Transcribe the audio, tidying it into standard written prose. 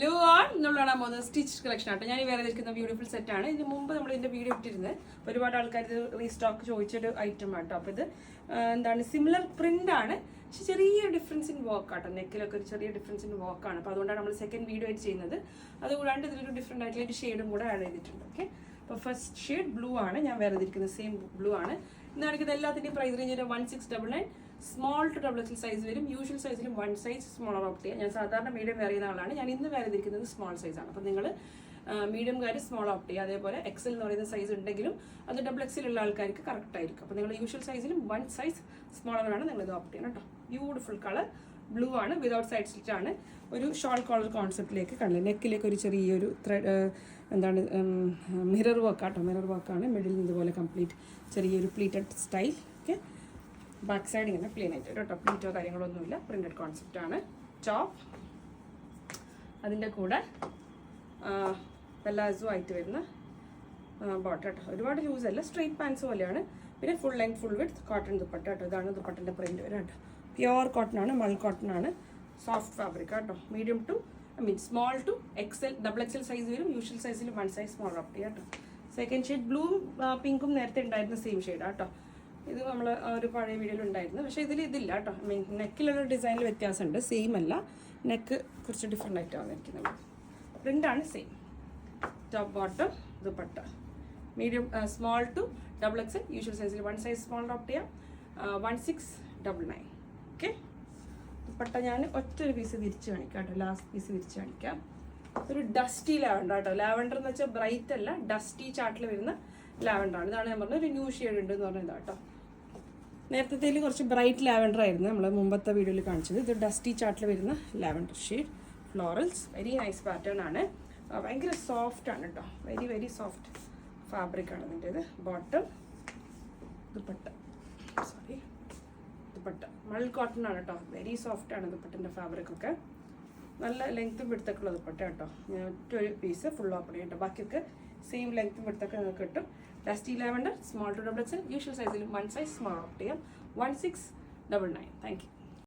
ലൂ on നമ്മളാണ് പോകുന്നത് stitch collection ആട്ടോ. ഞാൻ വേറെ ഇരിക്കുന്ന ബ്യൂട്ടിഫുൾ സെറ്റ് ആണ്. ഇതിന് മുമ്പ് നമ്മൾ ഇതിന്റെ വീഡിയോ ഇട്ടിരുന്നത് ഒരുപാട് ആൾക്കാർ ഇത് റീസ്റ്റോക്ക് ചോദിച്ചൊരു ഐറ്റം ആട്ടോ. അപ്പോൾ ഇത് എന്താണ് സിമിലർ പ്രിന്റ് ആണ്, പക്ഷെ ചെറിയ ഡിഫറൻസ് ഇൻ വർക്ക് ആട്ടോ. നെക്കിലൊക്കെ ഒരു ചെറിയ ഡിഫറൻസ് ഇൻ വർക്ക് ആണ്. അപ്പോൾ അതുകൊണ്ടാണ് നമ്മൾ സെക്കൻഡ് വീഡിയോ ആയിട്ട് ചെയ്യുന്നത്. അതുകൂടാണ്ട് ഇതിലൊരു ഡിഫറെന്റ് ആയിട്ടുള്ള ഒരു ഷെയ്ഡും കൂടെ ആഡ് ചെയ്തിട്ടുണ്ട്. ഓക്കെ, അപ്പോൾ ഫസ്റ്റ് ഷെയ്ഡ് ബ്ലൂ ആണ്. ഞാൻ വേറെ ഇരിക്കുന്നത് സെയിം ബ്ലൂ ആണ്. ഇന്ന് കാണിക്കുന്നത് എല്ലാത്തിൻ്റെയും price range 1699. Small to double XL size വരും. യൂഷ്വൽ സൈസിലും 1 സൈസ് സ്മോളർ ഓപ്റ്റ് ചെയ്യാം. ഞാൻ സാധാരണ മീഡിയം വേറെ ചെയ്യുന്ന ആളാണ്. ഞാൻ ഇന്ന് വേറെ ഇരിക്കുന്നത് സ്മോൾ സൈസാണ്. അപ്പോൾ നിങ്ങൾ മീഡിയംകാർ സ്മോൾ ഓപ്റ്റ് ചെയ്യുക. അതേപോലെ എക്സൽ എന്ന് പറയുന്ന സൈസ് ഉണ്ടെങ്കിലും അത് ഡബിൾ എക്സലുള്ള ആൾക്കാർക്ക് കറക്റ്റ് ആയിരിക്കും. അപ്പോൾ നിങ്ങൾ യൂഷ്വൽ സൈസിലും 1 സൈസ് സ്മോളർ വേണം നിങ്ങൾ ഇത് ഓപ്റ്റ് ചെയ്യണം കേട്ടോ. ബ്യൂട്ടിഫുൾ കളർ ബ്ലൂ ആണ്, വിതൗട്ട് സൈഡ് സ്റ്റിച്ച് ആണ്. ഒരു ഷോൾ കോളർ കോൺസെപ്റ്റിലേക്ക് കണ്ടില്ല. നെക്കിലേക്ക് ഒരു ചെറിയൊരു എന്താണ് മിറർ വർക്ക് ആട്ടോ. മിറർ വർക്കാണ്. മിഡിൽ ഇതുപോലെ കംപ്ലീറ്റ് ചെറിയൊരു pleated style. Okay, back side ഇങ്ങനെ പ്ലെയിൻ ആയിട്ട് കേട്ടോ. പ്ലീറ്റോ കാര്യങ്ങളൊന്നുമില്ല, പ്രിന്റഡ് കോൺസെപ്റ്റ് ആണ്. ടോപ്പ് അതിൻ്റെ കൂടെ പെലാസോ ആയിട്ട് വരുന്ന ബോട്ടം കേട്ടോ. ഒരുപാട് ലൂസ് അല്ല, സ്ട്രെയിറ്റ് പാൻസ് പോലെയാണ്. പിന്നെ full length full with cotton dupatta കേട്ടോ. ഇതാണ് ദുപ്പട്ടൻ്റെ പ്രിന്റ് വരും കേട്ടോ. പ്യുവർ കോട്ടൺ ആണ്, മൾ കോട്ടൺ ആണ്, സോഫ്റ്റ് ഫാബ്രിക് കേട്ടോ. Medium to small to XL double XL size വരും. യൂഷ്വൽ സൈസിൽ 1 സൈസ് സ്മോൾ ഓപ്റ്റ് കേട്ടോ. സെക്കൻഡ് ഷെയ്ഡ് ബ്ലൂവും പിങ്കും നേരത്തെ ഉണ്ടായിരുന്ന സെയിം ഷെയ്ഡാണ് കേട്ടോ. ഇത് നമ്മൾ ഒരു പഴയ വീഡിയോയിൽ ഉണ്ടായിരുന്നു, പക്ഷേ ഇതില്ല കേട്ടോ. നെക്കിലുള്ള ഡിസൈനിൽ വ്യത്യാസമുണ്ട്, സെയിം അല്ല. നെക്ക് കുറച്ച് ഡിഫറെൻ്റ് ആയിട്ടാണ് വന്നിരിക്കുന്നത്. പ്രിൻ്റാണ് same. Top bottom dupatta medium small to double XL. Usual സൈസിൽ 1 സൈസ് സ്മോൾ ഓപ്റ്റ് ചെയ്യാം. 1699. ഓക്കെ, ദുപ്പട്ട ഞാൻ ഒറ്റൊരു പീസ് തിരിച്ച് കാണിക്കാം കേട്ടോ. ലാസ്റ്റ് പീസ് തിരിച്ച് കാണിക്കാം. ഒരു ഡസ്റ്റി ലാവൻഡർ കേട്ടോ. ലാവൻഡർ എന്ന് വെച്ചാൽ ബ്രൈറ്റ് അല്ല, ഡസ്റ്റി ചാർട്ടിൽ വരുന്ന ലാവൻഡർ ആണ്. ഇതാണ് ഞാൻ പറഞ്ഞത് ഒരു ന്യൂ ഷെയ്ഡ് ഉണ്ട് എന്ന് പറഞ്ഞത് കേട്ടോ. നേരത്തെ കുറച്ച് ബ്രൈറ്റ് ലാവൻഡർ ആയിരുന്നു നമ്മൾ മുമ്പത്തെ വീഡിയോയിൽ കാണിച്ചത്. ഇത് ഡസ്റ്റി ചാർട്ടിൽ വരുന്ന lavender shade. Florals, very nice pattern ആണ്. ഭയങ്കര സോഫ്റ്റ് ആണ് കേട്ടോ. വെരി വെരി സോഫ്റ്റ് ഫാബ്രിക് ആണ് ഇതിൻ്റെത്. ബോട്ടം ദുപ്പട്ട ദുപ്പട്ട മൾ കോട്ടൺ ആണ് കേട്ടോ. വെരി സോഫ്റ്റ് ആണ് ദുപ്പട്ടൻ്റെ ഫാബ്രിക് ഒക്കെ. നല്ല ലെങ്ത്തും വിടുത്തൊക്കെ ഉള്ള ദുപ്പട്ട കേട്ടോ. ഞാൻ ഒറ്റൊരു പീസ് ഫുൾ ഓപ്പൺ ചെയ്യും കേട്ടോ. ബാക്കിയൊക്കെ സെയിം ലെങ്ത്തും വിടുത്തൊക്കെ നിങ്ങൾക്ക് കിട്ടും. Dusty lavender small to double XL. Usual സൈസിൽ 1 സൈസ് സ്മോൾ ഓപ്റ്റ് ചെയ്യാം. 1699. Thank U.